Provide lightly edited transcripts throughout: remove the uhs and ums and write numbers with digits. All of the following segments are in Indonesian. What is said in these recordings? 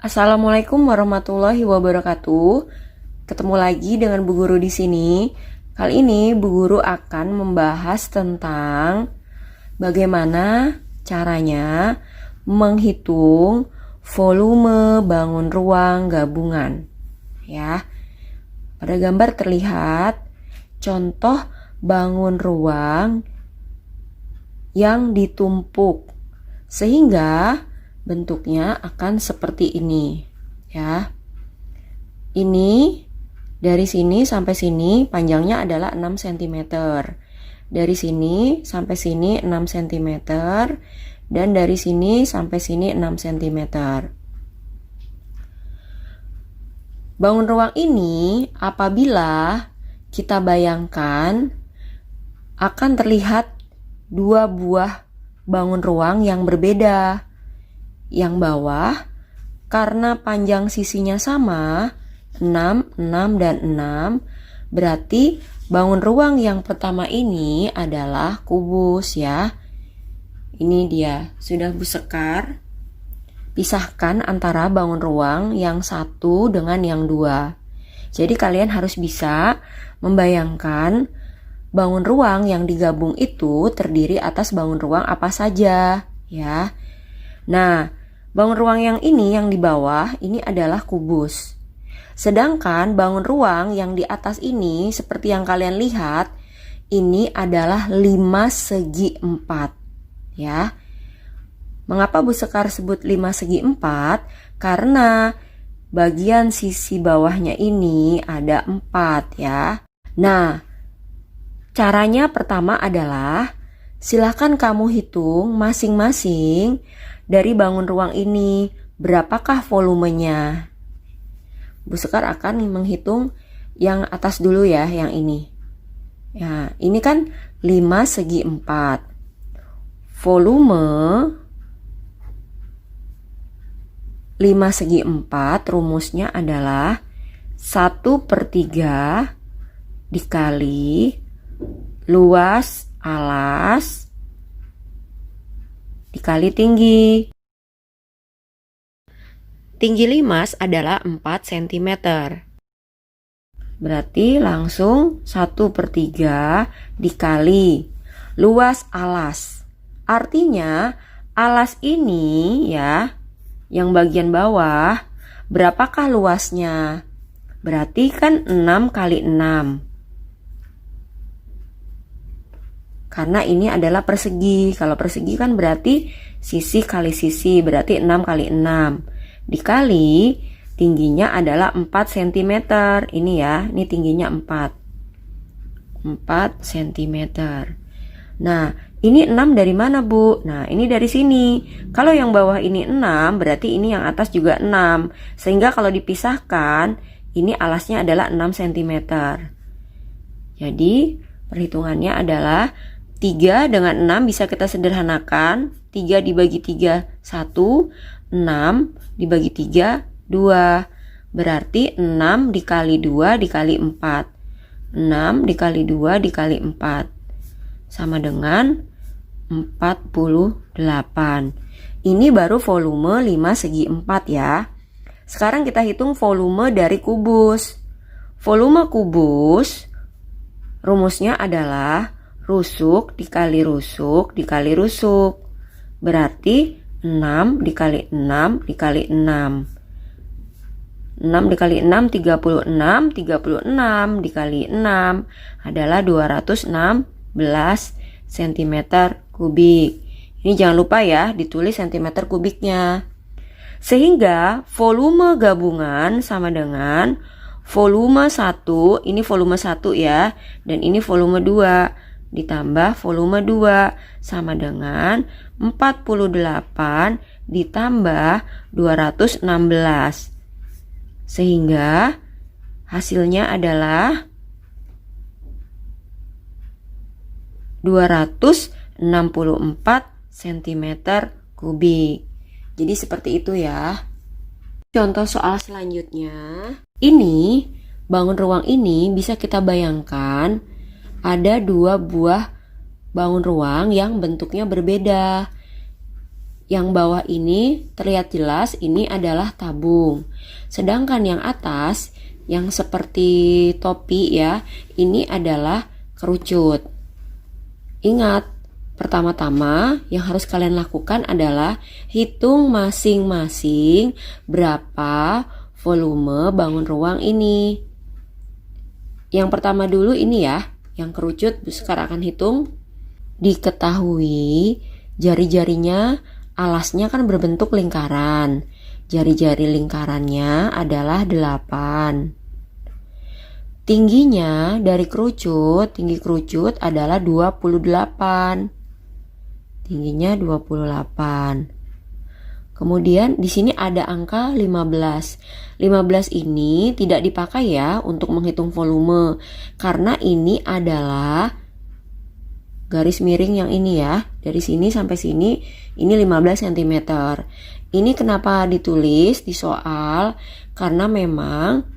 Assalamualaikum warahmatullahi wabarakatuh. Ketemu lagi dengan Bu Guru di sini. Kali ini Bu Guru akan membahas tentang bagaimana caranya menghitung volume bangun ruang gabungan. Ya. Pada gambar terlihat contoh bangun ruang yang ditumpuk sehingga bentuknya akan seperti ini, ya. Ini dari sini sampai sini panjangnya adalah 6 cm. Dari sini sampai sini 6 cm dan dari sini sampai sini 6 cm. Bangun ruang ini apabila kita bayangkan akan terlihat dua buah bangun ruang yang berbeda. Yang bawah, karena panjang sisinya sama, 6, 6, dan 6, berarti bangun ruang yang pertama ini adalah kubus ya. Ini dia, sudah Bu Sekar. Pisahkan antara bangun ruang yang satu dengan yang dua. Jadi kalian harus bisa membayangkan bangun ruang yang digabung itu terdiri atas bangun ruang apa saja ya. Nah, bangun ruang yang ini yang di bawah ini adalah kubus. Sedangkan bangun ruang yang di atas ini seperti yang kalian lihat ini adalah 5 segi 4 ya. Mengapa Bu Sekar sebut 5 segi 4? Karena bagian sisi bawahnya ini ada 4 ya. Nah, caranya pertama adalah silakan kamu hitung masing-masing dari bangun ruang ini berapakah volumenya. Bu Sekar akan menghitung yang atas dulu ya, yang ini. Ya, ini kan 5 segi 4. Volume 5 segi 4 rumusnya adalah 1/3 dikali luas alas dikali tinggi. Tinggi limas adalah 4 cm. Berarti langsung 1/3 dikali luas alas. Artinya alas ini ya, yang bagian bawah, berapakah luasnya? Berarti kan 6 kali 6. Karena ini adalah persegi. Kalau persegi kan berarti sisi kali sisi, berarti 6 kali 6. Dikali tingginya adalah 4 cm. Ini ya, ini tingginya 4 cm. Nah, ini 6 dari mana Bu? Nah, ini dari sini. Kalau yang bawah ini 6, berarti ini yang atas juga 6. Sehingga kalau dipisahkan, ini alasnya adalah 6 cm. Jadi, perhitungannya adalah 3 dengan 6 bisa kita sederhanakan. 3 dibagi 3, 1. 6 dibagi 3, 2. Berarti 6 dikali 2 dikali 4. 6 dikali 2 dikali 4. Sama dengan 48. Ini baru volume 5 segi 4 ya. Sekarang kita hitung volume dari kubus. Volume kubus rumusnya adalah rusuk dikali rusuk dikali rusuk. Berarti 6 dikali 6 dikali 6. 6 dikali 6, 36. 36 dikali 6 adalah 216 cm kubik. Ini jangan lupa ya, ditulis cm kubiknya. Sehingga volume gabungan sama dengan volume 1, ini volume 1 ya, dan ini volume 2. Ditambah volume 2 sama dengan 48 ditambah 216. Sehingga hasilnya adalah 264 cm kubik. Jadi seperti itu ya. Contoh soal selanjutnya. Ini bangun ruang ini bisa kita bayangkan ada dua buah bangun ruang yang bentuknya berbeda. Yang bawah ini terlihat jelas ini adalah tabung. Sedangkan yang atas yang seperti topi ya, ini adalah kerucut. Ingat, pertama-tama yang harus kalian lakukan adalah hitung masing-masing berapa volume bangun ruang ini. Yang pertama dulu ini ya, yang kerucut, sekarang akan hitung. Diketahui jari-jarinya alasnya kan berbentuk lingkaran. Jari-jari lingkarannya adalah 8. Tingginya dari kerucut, tinggi kerucut adalah 28. Tingginya 28. Kemudian di sini ada angka 15. 15 ini tidak dipakai ya untuk menghitung volume karena ini adalah garis miring yang ini ya. Dari sini sampai sini ini 15 cm. Ini kenapa ditulis di soal? Karena memang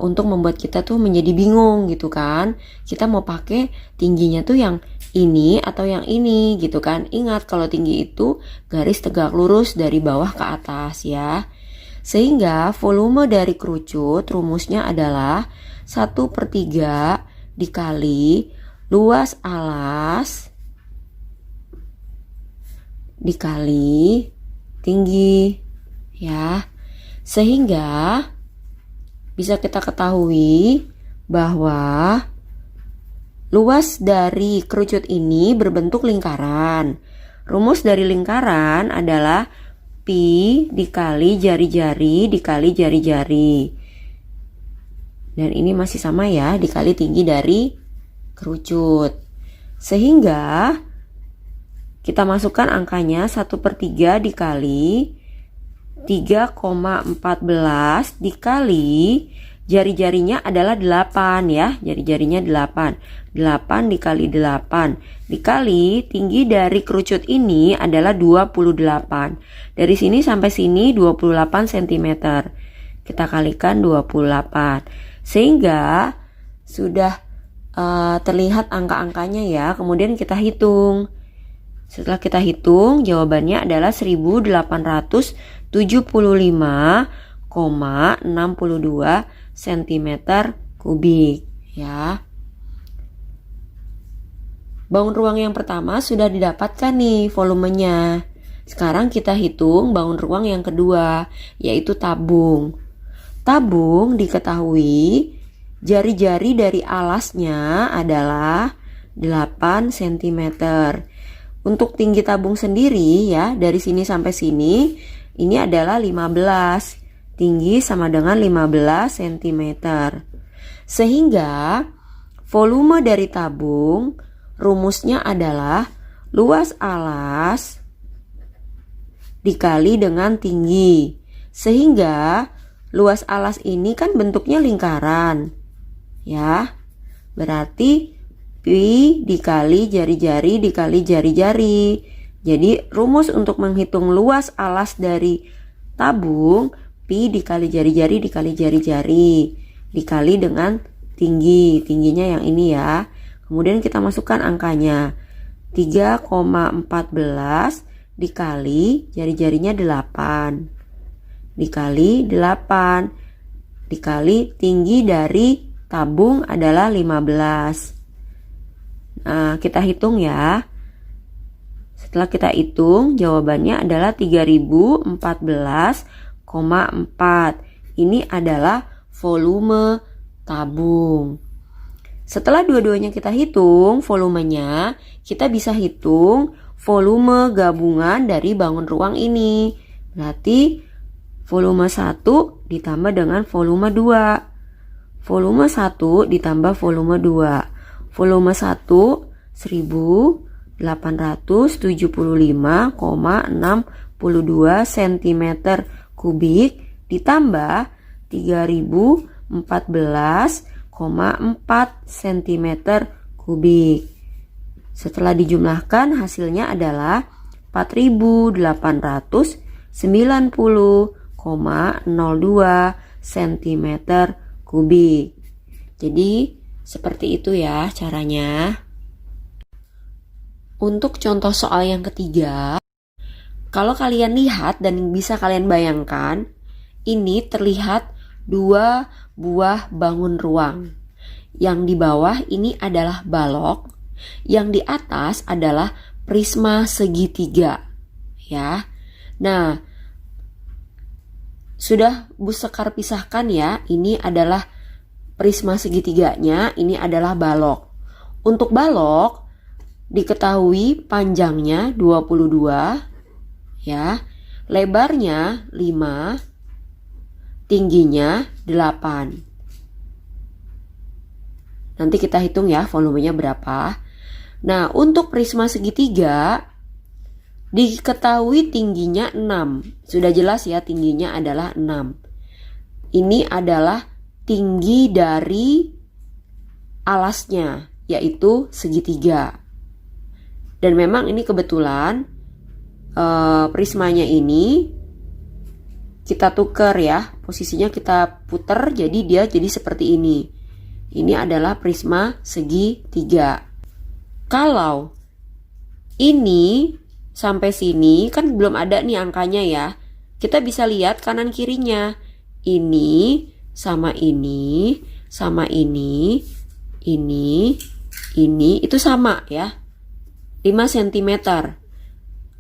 untuk membuat kita tuh menjadi bingung gitu kan. Kita mau pakai tingginya tuh yang ini atau yang ini gitu kan. Ingat kalau tinggi itu garis tegak lurus dari bawah ke atas ya. Sehingga volume dari kerucut rumusnya adalah 1/3 dikali luas alas dikali tinggi ya. Sehingga bisa kita ketahui bahwa luas dari kerucut ini berbentuk lingkaran. Rumus dari lingkaran adalah pi dikali jari-jari dikali jari-jari. Dan ini masih sama ya, dikali tinggi dari kerucut. Sehingga kita masukkan angkanya 1/3 dikali 3,14 dikali jari-jarinya adalah 8 ya. Jari-jarinya 8. 8 dikali 8 dikali tinggi dari kerucut ini adalah 28. Dari sini sampai sini 28 cm. Kita kalikan 28. Sehingga sudah terlihat angka-angkanya ya. Kemudian kita hitung. Setelah kita hitung, jawabannya adalah 1875,62 cm kubik ya. Bangun ruang yang pertama sudah didapatkan nih volumenya. Sekarang kita hitung bangun ruang yang kedua, yaitu tabung. Tabung diketahui jari-jari dari alasnya adalah 8 cm. Untuk tinggi tabung sendiri ya, dari sini sampai sini ini adalah 15. Tinggi sama dengan 15 cm. Sehingga volume dari tabung rumusnya adalah luas alas dikali dengan tinggi. Sehingga luas alas ini kan bentuknya lingkaran. Ya. Berarti pi dikali jari-jari dikali jari-jari. Jadi rumus untuk menghitung luas alas dari tabung, pi dikali jari-jari dikali jari-jari dikali dengan tinggi. Tingginya yang ini ya. Kemudian kita masukkan angkanya. 3,14 dikali jari-jarinya 8 dikali 8 dikali tinggi dari tabung adalah 15. Nah, kita hitung ya. Setelah kita hitung, jawabannya adalah 3014,4. Ini adalah volume tabung. Setelah dua-duanya kita hitung volumenya, kita bisa hitung volume gabungan dari bangun ruang ini. Berarti volume 1 ditambah dengan volume 2. Volume 1 ditambah volume 2. Volume 1 1875,62 cm kubik ditambah 3014,4 cm kubik. Setelah dijumlahkan hasilnya adalah 4890,02 cm kubik. Jadi seperti itu ya caranya. Untuk contoh soal yang ketiga, Kalau kalian lihat dan bisa kalian bayangkan, ini terlihat dua buah bangun ruang. Yang di bawah ini adalah balok, yang di atas adalah prisma segitiga. Ya. Nah, sudah Bu Sekar pisahkan ya, ini adalah prisma segitiganya, ini adalah balok. Untuk balok diketahui panjangnya 22 ya, lebarnya 5, tingginya 8. Nanti kita hitung ya volumenya berapa. Nah, untuk prisma segitiga diketahui tingginya 6. Sudah jelas ya, tingginya adalah 6. Ini adalah tinggi dari alasnya, yaitu segitiga. Dan memang ini kebetulan prismanya ini kita tukar ya, posisinya kita putar, jadi dia jadi seperti ini. Ini adalah prisma segitiga. Kalau ini sampai sini kan belum ada nih angkanya ya, kita bisa lihat kanan kirinya. Ini sama ini, sama ini itu sama ya, 5 cm.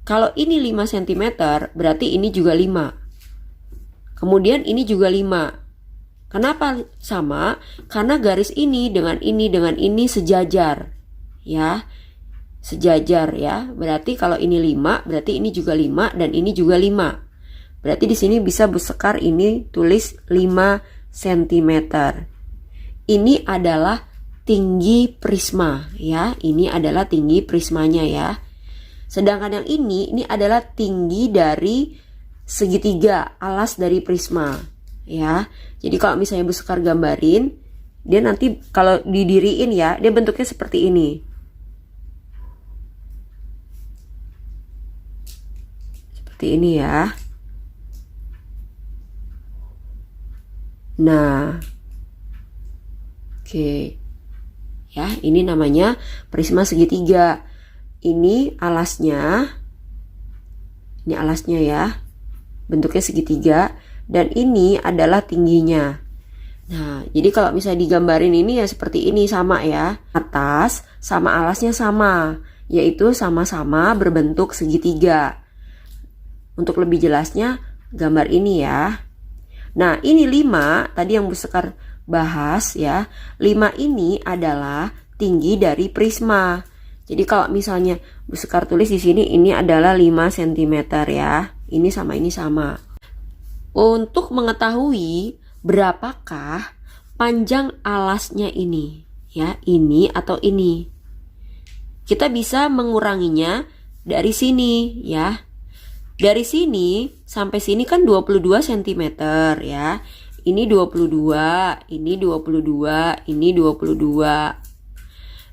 Kalau ini 5 cm berarti ini juga 5. Kemudian ini juga 5. Kenapa sama? Karena garis ini dengan ini sejajar ya, sejajar ya. Berarti kalau ini 5 berarti ini juga 5 dan ini juga 5. Berarti di sini bisa Bu Sekar ini tulis 5 cm. Ini adalah tinggi prisma ya, ini adalah tinggi prismanya ya. Sedangkan yang ini adalah tinggi dari segitiga, alas dari prisma ya. Jadi kalau misalnya Bu Sekar gambarin, dia nanti kalau didiriin ya, dia bentuknya seperti ini. Seperti ini ya. Nah, oke ya, ini namanya prisma segitiga. Ini alasnya ya, bentuknya segitiga, dan ini adalah tingginya. Nah, jadi kalau misalnya digambarin ini ya seperti ini, sama ya, atas sama alasnya sama, yaitu sama-sama berbentuk segitiga. Untuk lebih jelasnya gambar ini ya. Nah, ini 5 tadi yang Bu Sekar bahas ya. 5 ini adalah tinggi dari prisma. Jadi kalau misalnya Bu Sekar tulis di sini ini adalah 5 cm ya. Ini sama ini sama. Untuk mengetahui berapakah panjang alasnya ini ya, ini atau ini, kita bisa menguranginya dari sini ya. Dari sini sampai sini kan 22 cm ya. Ini 22, ini 22, ini 22.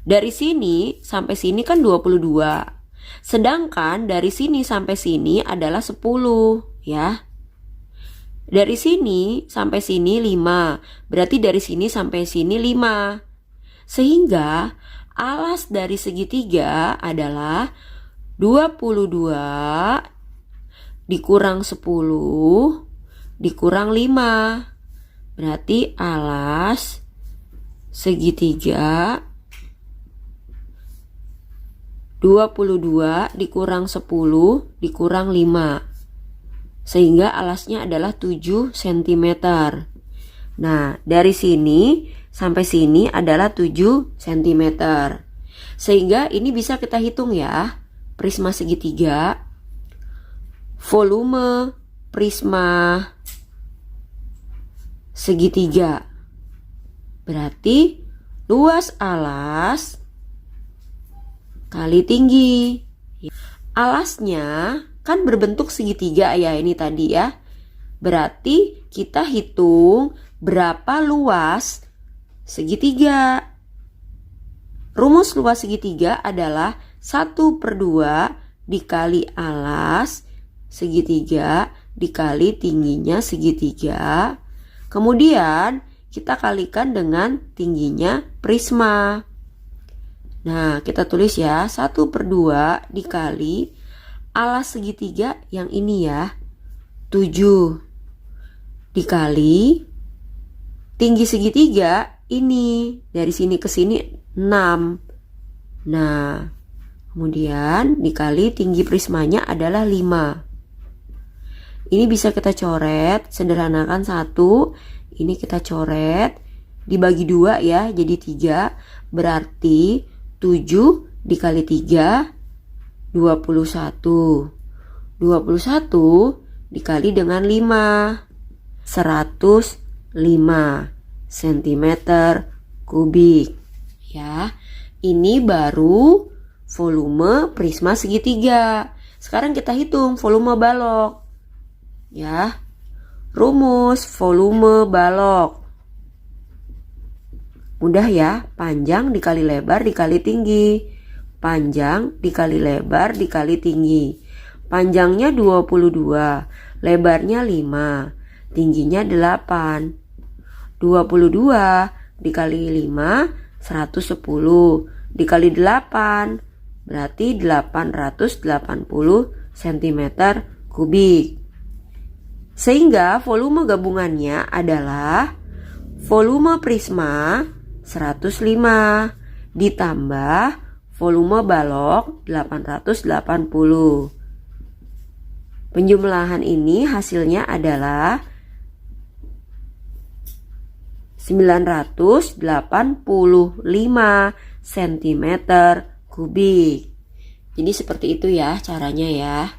Dari sini sampai sini kan 22. Sedangkan dari sini sampai sini adalah 10 ya. Dari sini sampai sini 5. Berarti dari sini sampai sini 5. Sehingga alas dari segitiga adalah 22 dikurang 10 dikurang 5. Berarti alas segitiga 22 dikurang 10 dikurang 5. Sehingga alasnya adalah 7 cm. Nah, dari sini sampai sini adalah 7 cm. Sehingga ini bisa kita hitung ya. Prisma segitiga, volume prisma segitiga, berarti luas alas kali tinggi. Alasnya kan berbentuk segitiga ya, ini tadi ya. Berarti kita hitung berapa luas segitiga. Rumus luas segitiga adalah 1/2 dikali alas segitiga dikali tingginya segitiga. Kemudian kita kalikan dengan tingginya prisma. Nah, kita tulis ya, 1/2 dikali alas segitiga yang ini ya, 7 dikali tinggi segitiga ini dari sini ke sini 6. Nah, kemudian dikali tinggi prismanya adalah 5. Ini bisa kita coret, sederhanakan 1. Ini kita coret, dibagi 2 ya, jadi 3. Berarti 7 dikali 3, 21. 21 dikali dengan 5, 105 cm kubik. Ya, ini baru volume prisma segitiga. Sekarang kita hitung volume balok. Ya, rumus volume balok. Mudah ya, panjang dikali lebar dikali tinggi. Panjang dikali lebar dikali tinggi. Panjangnya 22, lebarnya 5, tingginya 8. 22 dikali 5, 110. Dikali 8, berarti 880 cm kubik. Sehingga volume gabungannya adalah volume prisma 105 ditambah volume balok 880. Penjumlahan ini hasilnya adalah 985 cm kubik. Jadi seperti itu ya caranya ya.